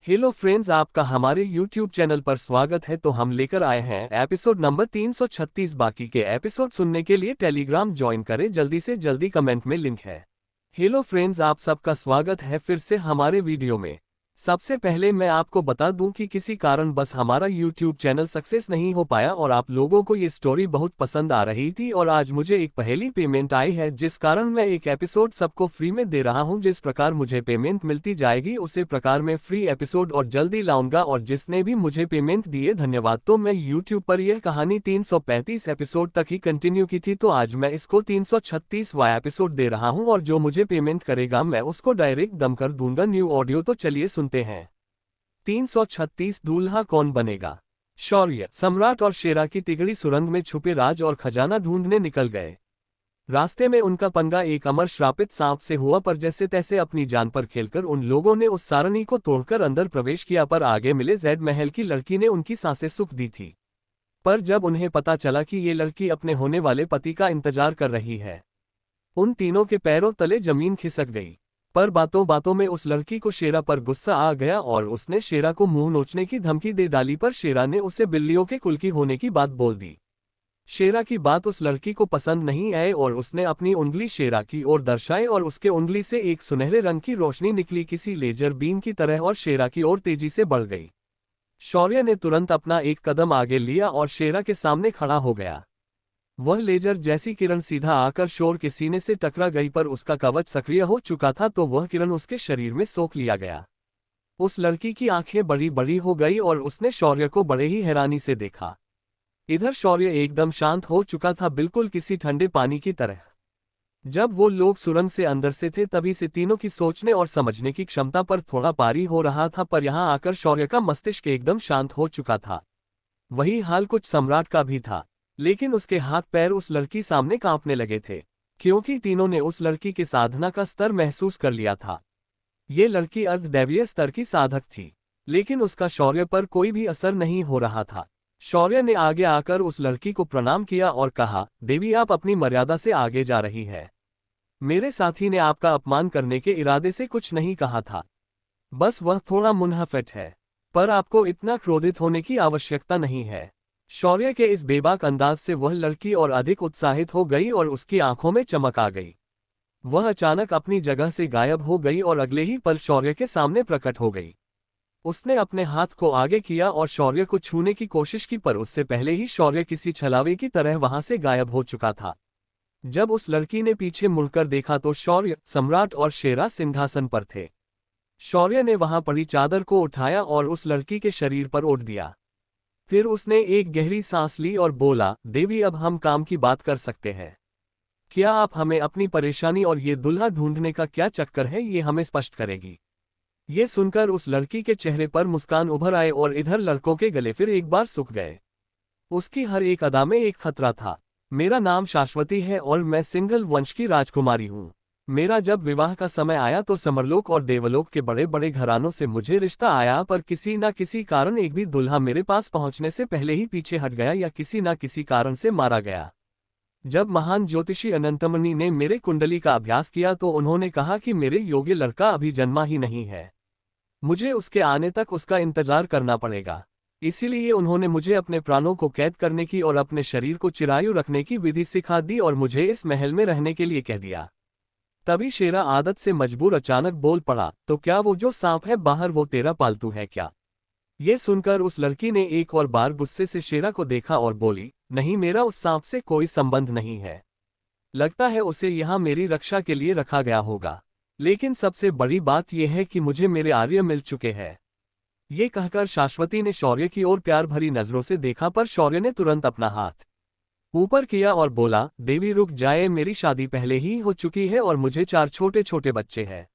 Hello friends, आपका हमारे YouTube channel पर स्वागत है। तो हम लेकर आए हैं एपिसोड नंबर 336। बाकी के एपिसोड सुनने के लिए टेलीग्राम ज्वाइन करें, जल्दी से जल्दी, कमेंट में लिंक है। हेलो फ्रेंड्स, आप सबका स्वागत है फिर से हमारे वीडियो में। सबसे पहले मैं आपको बता दूं कि किसी कारण बस हमारा YouTube चैनल सक्सेस नहीं हो पाया और आप लोगों को ये स्टोरी बहुत पसंद आ रही थी और आज मुझे एक पहली पेमेंट आई है, जिस कारण मैं एक एपिसोड सबको फ्री में दे रहा हूं। जिस प्रकार मुझे पेमेंट मिलती जाएगी उसी प्रकार मैं फ्री एपिसोड और जल्दी लाऊंगा। और जिसने भी मुझे पेमेंट दिए धन्यवाद। तो मैं YouTube पर यह कहानी 335 एपिसोड तक ही कंटिन्यू की थी, तो आज मैं इसको 336वां एपिसोड दे रहा हूं और जो मुझे पेमेंट करेगा मैं उसको डायरेक्ट दम कर दूंगा न्यू ऑडियो। तो चलिए सुनते हैं। 336 दूल्हा कौन बनेगा। शौर्य, सम्राट और शेरा की तिगड़ी सुरंग में छुपे राज और खजाना ढूंढने निकल गए। रास्ते में उनका पंगा एक अमर श्रापित सांप से हुआ, पर जैसे तैसे अपनी जान पर खेलकर उन लोगों ने उस सारणी को तोड़कर अंदर प्रवेश किया। पर आगे मिले जेड महल की लड़की ने उनकी सांसें सुख दी थी। पर जब उन्हें पता चला कि ये लड़की अपने होने वाले पति का इंतजार कर रही है, उन तीनों के पैरों तले जमीन खिसक गई। पर बातों बातों में उस लड़की को शेरा पर गुस्सा आ गया और उसने शेरा को मुंह नोचने की धमकी दे डाली। पर शेरा ने उसे बिल्लियों के कुल की होने की बात बोल दी। शेरा की बात उस लड़की को पसंद नहीं आई और उसने अपनी उंगली शेरा की ओर दर्शाई और उसके उंगली से एक सुनहरे रंग की रोशनी निकली, किसी लेजर बीम की तरह, और शेरा की ओर तेजी से बढ़ गई। शौर्य ने तुरंत अपना एक कदम आगे लिया और शेरा के सामने खड़ा हो गया। वह लेजर जैसी किरण सीधा आकर शोर के सीने से टकरा गई, पर उसका कवच सक्रिय हो चुका था, तो वह किरण उसके शरीर में सोख लिया गया। उस लड़की की आंखें बड़ी बड़ी हो गई और उसने शौर्य को बड़े ही हैरानी से देखा। इधर शौर्य एकदम शांत हो चुका था, बिल्कुल किसी ठंडे पानी की तरह। जब वो लोग सुरंग से अंदर से थे तभी से तीनों की सोचने और समझने की क्षमता पर थोड़ा पारी हो रहा था, पर यहां आकर शौर्य का मस्तिष्क एकदम शांत हो चुका था। वही हाल कुछ सम्राट का भी था, लेकिन उसके हाथ पैर उस लड़की सामने कांपने लगे थे, क्योंकि तीनों ने उस लड़की के साधना का स्तर महसूस कर लिया था। ये लड़की अर्धदैवीय स्तर की साधक थी, लेकिन उसका शौर्य पर कोई भी असर नहीं हो रहा था। शौर्य ने आगे आकर उस लड़की को प्रणाम किया और कहा, देवी, आप अपनी मर्यादा से आगे जा रही है। मेरे साथी ने आपका अपमान करने के इरादे से कुछ नहीं कहा था, बस वह थोड़ा मुनहफिट है। पर आपको इतना क्रोधित होने की आवश्यकता नहीं है। शौर्य के इस बेबाक अंदाज से वह लड़की और अधिक उत्साहित हो गई और उसकी आंखों में चमक आ गई। वह अचानक अपनी जगह से गायब हो गई और अगले ही पल शौर्य के सामने प्रकट हो गई। उसने अपने हाथ को आगे किया और शौर्य को छूने की कोशिश की, पर उससे पहले ही शौर्य किसी छलावे की तरह वहां से गायब हो चुका था। जब उस लड़की ने पीछे मुड़कर देखा तो शौर्य, सम्राट और शेरा सिंहासन पर थे। शौर्य ने वहां पड़ी चादर को उठाया और उस लड़की के शरीर पर ओढ़ दिया। फिर उसने एक गहरी सांस ली और बोला, देवी, अब हम काम की बात कर सकते हैं। क्या आप हमें अपनी परेशानी और ये दुल्हा ढूंढने का क्या चक्कर है ये हमें स्पष्ट करेगी। ये सुनकर उस लड़की के चेहरे पर मुस्कान उभर आए और इधर लड़कों के गले फिर एक बार सूख गए। उसकी हर एक अदा में एक खतरा था। मेरा नाम शाश्वती है और मैं सिंघल वंश की राजकुमारी हूँ। मेरा जब विवाह का समय आया तो समरलोक और देवलोक के बड़े बड़े घरानों से मुझे रिश्ता आया, पर किसी न किसी कारण एक भी दुल्हा मेरे पास पहुंचने से पहले ही पीछे हट गया या किसी न किसी कारण से मारा गया। जब महान ज्योतिषी अनंतमणि ने मेरे कुंडली का अभ्यास किया तो उन्होंने कहा कि मेरे योग्य लड़का अभी जन्मा ही नहीं है, मुझे उसके आने तक उसका इंतजार करना पड़ेगा। इसीलिए उन्होंने मुझे अपने प्राणों को कैद करने की और अपने शरीर को चिरायु रखने की विधि सिखा दी और मुझे इस महल में रहने के लिए कह दिया। तभी शेरा आदत से मजबूर अचानक बोल पड़ा, तो क्या वो जो सांप है बाहर वो तेरा पालतू है क्या। ये सुनकर उस लड़की ने एक और बार गुस्से से शेरा को देखा और बोली, नहीं, मेरा उस सांप से कोई संबंध नहीं है। लगता है उसे यहाँ मेरी रक्षा के लिए रखा गया होगा। लेकिन सबसे बड़ी बात यह है कि मुझे मेरे आर्य मिल चुके हैं। ये कहकर शाश्वती ने शौर्य की ओर प्यार भरी नजरों से देखा, पर शौर्य ने तुरंत अपना हाथ ऊपर किया और बोला, देवी रुक जाए, मेरी शादी पहले ही हो चुकी है और मुझे 4 छोटे छोटे बच्चे हैं।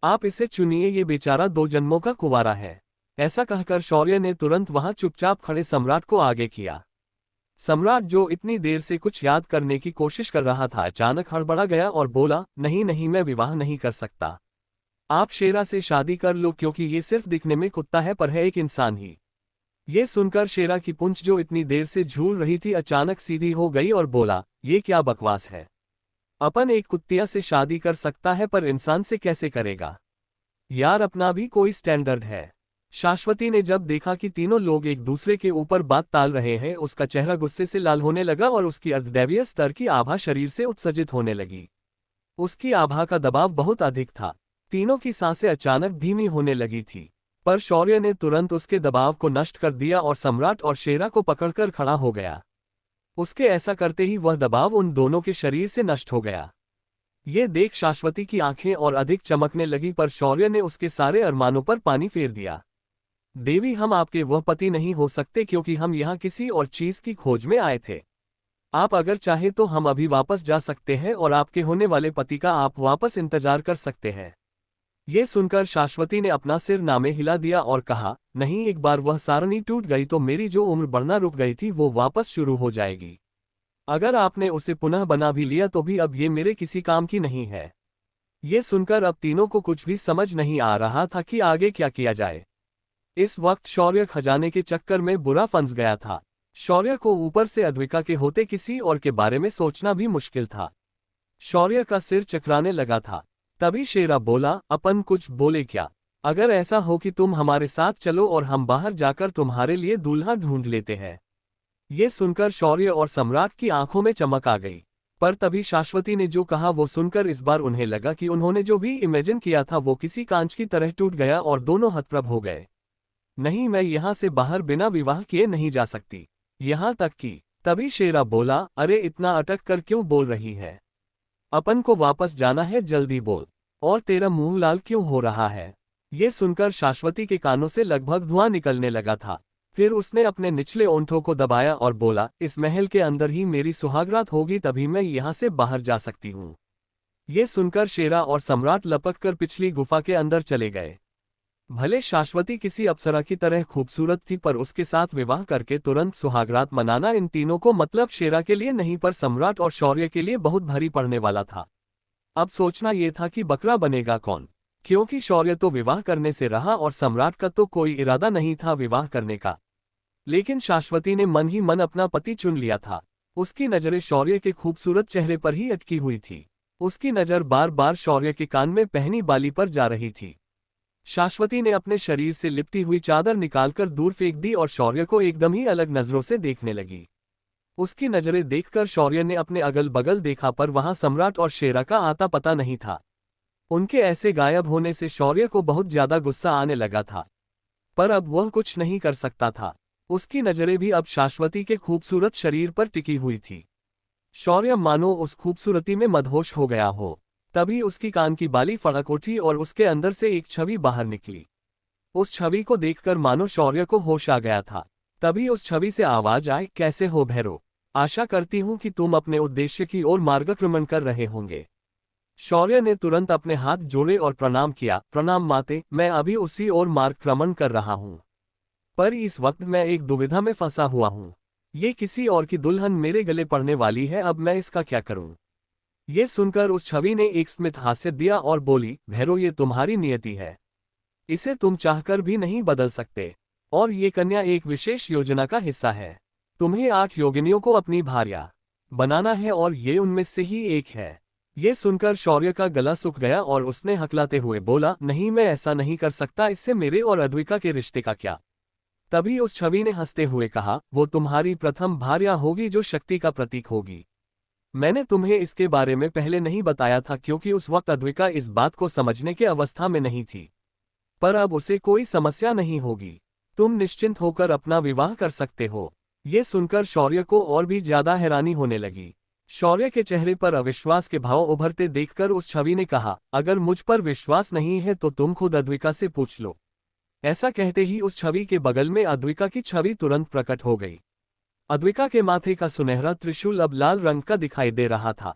आप इसे चुनिए, ये बेचारा 2 जन्मों का कुंवारा है। ऐसा कहकर शौर्य ने तुरंत वहां चुपचाप खड़े सम्राट को आगे किया। सम्राट, जो इतनी देर से कुछ याद करने की कोशिश कर रहा था, अचानक हड़बड़ा गया और बोला, नहीं नहीं, मैं विवाह नहीं कर सकता। आप शेरा से शादी कर लो, क्योंकि ये सिर्फ दिखने में कुत्ता है पर है एक इंसान ही। ये सुनकर शेरा की पूंछ जो इतनी देर से झूल रही थी अचानक सीधी हो गई और बोला, ये क्या बकवास है। अपन एक कुत्तिया से शादी कर सकता है पर इंसान से कैसे करेगा। यार, अपना भी कोई स्टैंडर्ड है। शाश्वती ने जब देखा कि तीनों लोग एक दूसरे के ऊपर बात टाल रहे हैं, उसका चेहरा गुस्से से लाल होने लगा और उसकी अर्धदैवीय स्तर की आभा शरीर से उत्सर्जित होने लगी। उसकी आभा का दबाव बहुत अधिक था। तीनों की सांसें अचानक धीमी होने लगी थी, पर शौर्य ने तुरंत उसके दबाव को नष्ट कर दिया और सम्राट और शेरा को पकड़कर खड़ा हो गया। उसके ऐसा करते ही वह दबाव उन दोनों के शरीर से नष्ट हो गया। ये देख शाश्वती की आंखें और अधिक चमकने लगी, पर शौर्य ने उसके सारे अरमानों पर पानी फेर दिया। देवी, हम आपके वह पति नहीं हो सकते, क्योंकि हम यहाँ किसी और चीज की खोज में आए थे। आप अगर चाहे तो हम अभी वापस जा सकते हैं और आपके होने वाले पति का आप वापस इंतजार कर सकते हैं। ये सुनकर शाश्वती ने अपना सिर नामे हिला दिया और कहा, नहीं, एक बार वह सारणी टूट गई तो मेरी जो उम्र बढ़ना रुक गई थी वो वापस शुरू हो जाएगी। अगर आपने उसे पुनः बना भी लिया तो भी अब ये मेरे किसी काम की नहीं है। ये सुनकर अब तीनों को कुछ भी समझ नहीं आ रहा था कि आगे क्या किया जाए। इस वक्त शौर्य खजाने के चक्कर में बुरा फंस गया था। शौर्य को ऊपर से अद्विका के होते किसी और के बारे में सोचना भी मुश्किल था। शौर्य का सिर चकराने लगा था। तभी शेरा बोला, अपन कुछ बोले क्या? अगर ऐसा हो कि तुम हमारे साथ चलो और हम बाहर जाकर तुम्हारे लिए दूल्हा ढूंढ लेते हैं। ये सुनकर शौर्य और सम्राट की आंखों में चमक आ गई। पर तभी शाश्वती ने जो कहा वो सुनकर इस बार उन्हें लगा कि उन्होंने जो भी इमेजिन किया था वो किसी कांच की तरह टूट गया और दोनों हतप्रभ हो गए। नहीं, मैं यहाँ से बाहर बिना विवाह किए नहीं जा सकती। यहाँ तक कि तभी शेरा बोला, अरे इतना अटक कर क्यों बोल रही है? अपन को वापस जाना है, जल्दी बोल। और तेरा मुंह लाल क्यों हो रहा है? ये सुनकर शाश्वती के कानों से लगभग धुआं निकलने लगा था। फिर उसने अपने निचले ओंठों को दबाया और बोला, इस महल के अंदर ही मेरी सुहागरात होगी, तभी मैं यहाँ से बाहर जा सकती हूँ। ये सुनकर शेरा और सम्राट लपक कर पिछली गुफा के अंदर चले गए। भले शाश्वती किसी अप्सरा की तरह खूबसूरत थी, पर उसके साथ विवाह करके तुरंत सुहागरात मनाना इन तीनों को, मतलब शेरा के लिए नहीं पर सम्राट और शौर्य के लिए बहुत भारी पड़ने वाला था। अब सोचना यह था कि बकरा बनेगा कौन, क्योंकि शौर्य तो विवाह करने से रहा और सम्राट का तो कोई इरादा नहीं था विवाह करने का। लेकिन शाश्वती ने मन ही मन अपना पति चुन लिया था। उसकी नजरें शौर्य के खूबसूरत चेहरे पर ही अटकी हुई थी। उसकी नजर बार बार शौर्य के कान में पहनी बाली पर जा रही थी। शाश्वती ने अपने शरीर से लिपटी हुई चादर निकालकर दूर फेंक दी और शौर्य को एकदम ही अलग नजरों से देखने लगी। उसकी नजरें देखकर शौर्य ने अपने अगल बगल देखा, पर वहां सम्राट और शेरा का आता पता नहीं था। उनके ऐसे गायब होने से शौर्य को बहुत ज्यादा गुस्सा आने लगा था, पर अब वह कुछ नहीं कर सकता था। उसकी नजरें भी अब शाश्वती के खूबसूरत शरीर पर टिकी हुई थी। शौर्य मानो उस खूबसूरती में मदहोश हो गया हो। तभी उसकी कान की बाली फड़क उठी और उसके अंदर से एक छवि बाहर निकली। उस छवि को देखकर मानो शौर्य को होश आ गया था। तभी उस छवि से आवाज आई, कैसे हो भैरो? आशा करती हूं कि तुम अपने उद्देश्य की ओर मार्गक्रमण कर रहे होंगे। शौर्य ने तुरंत अपने हाथ जोड़े और प्रणाम किया, प्रणाम माते, मैं अभी उसी ओर मार्गक्रमण कर रहा हूं। पर इस वक्त मैं एक दुविधा में फंसा हुआ हूं। ये किसी और की दुल्हन मेरे गले पड़ने वाली है, अब मैं इसका क्या करूं? ये सुनकर उस छवि ने एक स्मित हास्य दिया और बोली, भैरो, ये तुम्हारी नियति है। इसे तुम चाहकर भी नहीं बदल सकते। और ये कन्या एक विशेष योजना का हिस्सा है। तुम्हें 8 योगिनियों को अपनी भार्या बनाना है और ये उनमें से ही एक है। ये सुनकर शौर्य का गला सूख गया और उसने हकलाते हुए बोला, नहीं, मैं ऐसा नहीं कर सकता, इससे मेरे और अद्विका के रिश्ते का क्या? तभी उस छवि ने हंसते हुए कहा, वो तुम्हारी प्रथम भार्या होगी जो शक्ति का प्रतीक होगी। मैंने तुम्हें इसके बारे में पहले नहीं बताया था क्योंकि उस वक्त अद्विका इस बात को समझने की अवस्था में नहीं थी। पर अब उसे कोई समस्या नहीं होगी। तुम निश्चिंत होकर अपना विवाह कर सकते हो। ये सुनकर शौर्य को और भी ज्यादा हैरानी होने लगी। शौर्य के चेहरे पर अविश्वास के भाव उभरते देखकर उस छवि ने कहा, अगर मुझ पर विश्वास नहीं है तो तुम खुद अद्विका से पूछ लो। ऐसा कहते ही उस छवि के बगल में अद्विका की छवि तुरंत प्रकट हो गई। अद्विका के माथे का सुनहरा त्रिशूल अब लाल रंग का दिखाई दे रहा था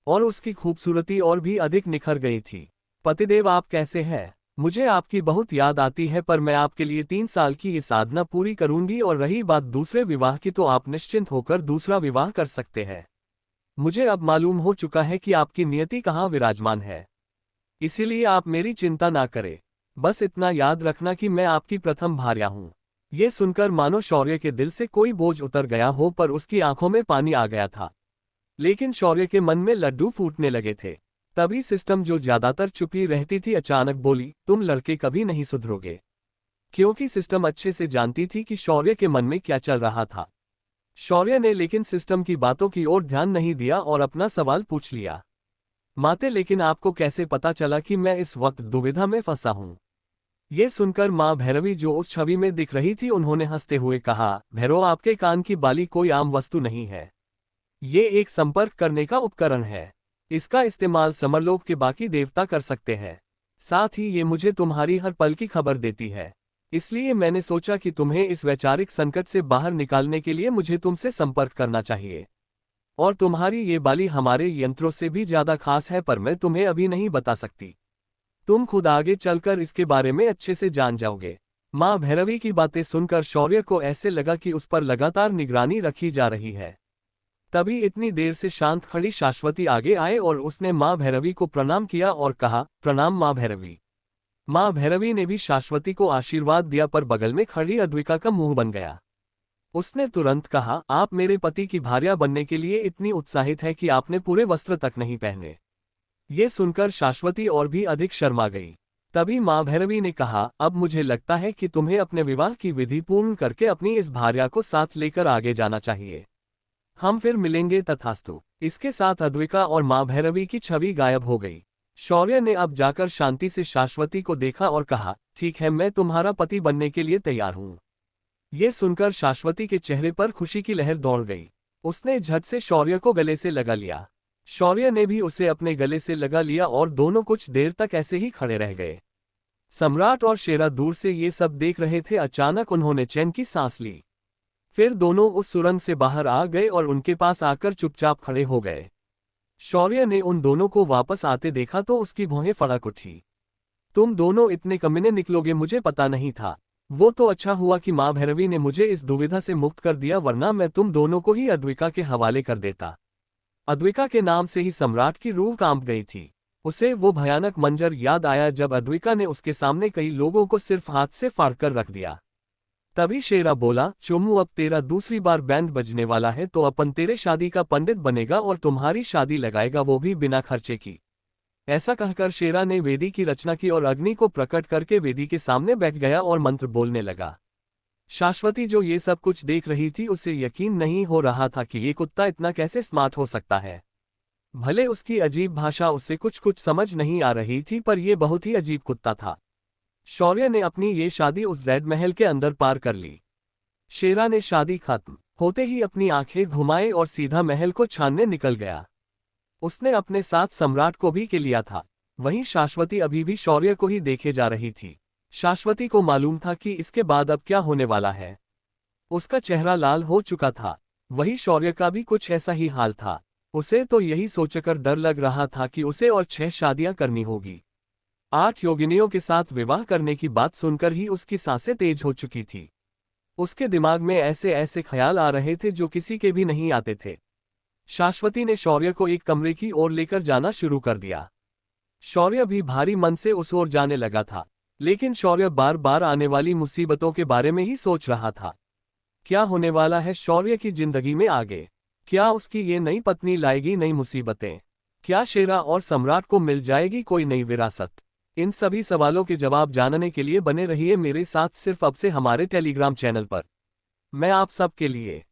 और उसकी खूबसूरती और भी अधिक निखर गई थी। पतिदेव, आप कैसे हैं? मुझे आपकी बहुत याद आती है, पर मैं आपके लिए 3 साल की ये साधना पूरी करूंगी, और रही बात दूसरे विवाह की तो आप निश्चिंत होकर दूसरा विवाह कर सकते हैं। मुझे अब मालूम हो चुका है कि आपकी नियति कहाँ विराजमान है, इसीलिए आप मेरी चिंता ना करें। बस इतना याद रखना कि मैं आपकी प्रथम भार्या हूँ। ये सुनकर मानो शौर्य के दिल से कोई बोझ उतर गया हो, पर उसकी आंखों में पानी आ गया था। लेकिन शौर्य के मन में लड्डू फूटने लगे थे। तभी सिस्टम, जो ज्यादातर चुपी रहती थी, अचानक बोली, तुम लड़के कभी नहीं सुधरोगे। क्योंकि सिस्टम अच्छे से जानती थी कि शौर्य के मन में क्या चल रहा था। शौर्य ने लेकिन सिस्टम की बातों की ओर ध्यान नहीं दिया और अपना सवाल पूछ लिया। माते, लेकिन आपको कैसे पता चला कि मैं इस वक्त दुविधा में फंसा हूं? ये सुनकर मां भैरवी जो उस छवि में दिख रही थी उन्होंने हंसते हुए कहा, भैरव, आपके कान की बाली कोई आम वस्तु नहीं है। ये एक संपर्क करने का उपकरण है। इसका इस्तेमाल समरलोक के बाकी देवता कर सकते हैं। साथ ही ये मुझे तुम्हारी हर पल की खबर देती है। इसलिए मैंने सोचा कि तुम्हें इस वैचारिक संकट से बाहर निकालने के लिए मुझे तुमसे संपर्क करना चाहिए। और तुम्हारी ये बाली हमारे यंत्रों से भी ज्यादा खास है, पर मैं तुम्हें अभी नहीं बता सकती। तुम खुद आगे चलकर इसके बारे में अच्छे से जान जाओगे। मां भैरवी की बातें सुनकर शौर्य को ऐसे लगा कि उस पर लगातार निगरानी रखी जा रही है। तभी इतनी देर से शांत खड़ी शाश्वती आगे आए और उसने मां भैरवी को प्रणाम किया और कहा, प्रणाम मां भैरवी। मां भैरवी ने भी शाश्वती को आशीर्वाद दिया, पर बगल में खड़ी अद्विका का मुंह बन गया। उसने तुरंत कहा, आप मेरे पति की भार्या बनने के लिए इतनी उत्साहित है कि आपने पूरे वस्त्र तक नहीं पहने। ये सुनकर शाश्वती और भी अधिक शर्मा गई। तभी मां भैरवी ने कहा, अब मुझे लगता है कि तुम्हें अपने विवाह की विधि पूर्ण करके अपनी इस भार्या को साथ लेकर आगे जाना चाहिए। हम फिर मिलेंगे, तथास्तु। इसके साथ अद्विका और मां भैरवी की छवि गायब हो गई। शौर्य ने अब जाकर शांति से शाश्वती को देखा और कहा, ठीक है, मैं तुम्हारा पति बनने के लिए तैयार हूं। ये सुनकर शाश्वती के चेहरे पर खुशी की लहर दौड़ गई। उसने झट से शौर्य को गले से लगा लिया। शौर्य ने भी उसे अपने गले से लगा लिया और दोनों कुछ देर तक ऐसे ही खड़े रह गए। सम्राट और शेरा दूर से ये सब देख रहे थे। अचानक उन्होंने चैन की सांस ली। फिर दोनों उस सुरंग से बाहर आ गए और उनके पास आकर चुपचाप खड़े हो गए। शौर्य ने उन दोनों को वापस आते देखा तो उसकी भौहें फड़क उठी। तुम दोनों इतने कमीने निकलोगे मुझे पता नहीं था। वो तो अच्छा हुआ कि मां भैरवी ने मुझे इस दुविधा से मुक्त कर दिया, वरना मैं तुम दोनों को ही अद्विका के हवाले कर देता। अद्विका के नाम से ही सम्राट की रूह कांप गई थी। उसे वो भयानक मंजर याद आया जब अद्विका ने उसके सामने कई लोगों को सिर्फ हाथ से फाड़कर रख दिया। तभी शेरा बोला, चोमू, अब तेरा दूसरी बार बैंड बजने वाला है तो अपन तेरे शादी का पंडित बनेगा और तुम्हारी शादी लगाएगा, वो भी बिना खर्चे की। ऐसा कहकर शेरा ने वेदी की रचना की और अग्नि को प्रकट करके वेदी के सामने बैठ गया और मंत्र बोलने लगा। शाश्वती जो ये सब कुछ देख रही थी उसे यकीन नहीं हो रहा था कि ये कुत्ता इतना कैसे स्मार्ट हो सकता है। भले उसकी अजीब भाषा उसे कुछ कुछ समझ नहीं आ रही थी, पर यह बहुत ही अजीब कुत्ता था। शौर्य ने अपनी ये शादी उस जैड महल के अंदर पार कर ली। शेरा ने शादी खत्म होते ही अपनी आंखें घुमाए और सीधा महल को छानने निकल गया। उसने अपने साथ सम्राट को भी के लिया था। वहीं शाश्वती अभी भी शौर्य को ही देखे जा रही थी। शाश्वती को मालूम था कि इसके बाद अब क्या होने वाला है। उसका चेहरा लाल हो चुका था। वही शौर्य का भी कुछ ऐसा ही हाल था। उसे तो यही सोचकर डर लग रहा था कि उसे और 6 शादियां करनी होगी। 8 योगिनियों के साथ विवाह करने की बात सुनकर ही उसकी सांसें तेज हो चुकी थी। उसके दिमाग में ऐसे ऐसे ख्याल आ रहे थे जो किसी के भी नहीं आते थे। शाश्वती ने शौर्य को एक कमरे की ओर लेकर जाना शुरू कर दिया। शौर्य भी भारी मन से उस ओर जाने लगा था, लेकिन शौर्य बार बार आने वाली मुसीबतों के बारे में ही सोच रहा था। क्या होने वाला है शौर्य की जिंदगी में आगे? क्या उसकी ये नई पत्नी लाएगी नई मुसीबतें? क्या शेरा और सम्राट को मिल जाएगी कोई नई विरासत? इन सभी सवालों के जवाब जानने के लिए बने रहिए मेरे साथ सिर्फ अब से हमारे टेलीग्राम चैनल पर। मैं आप सब के लिए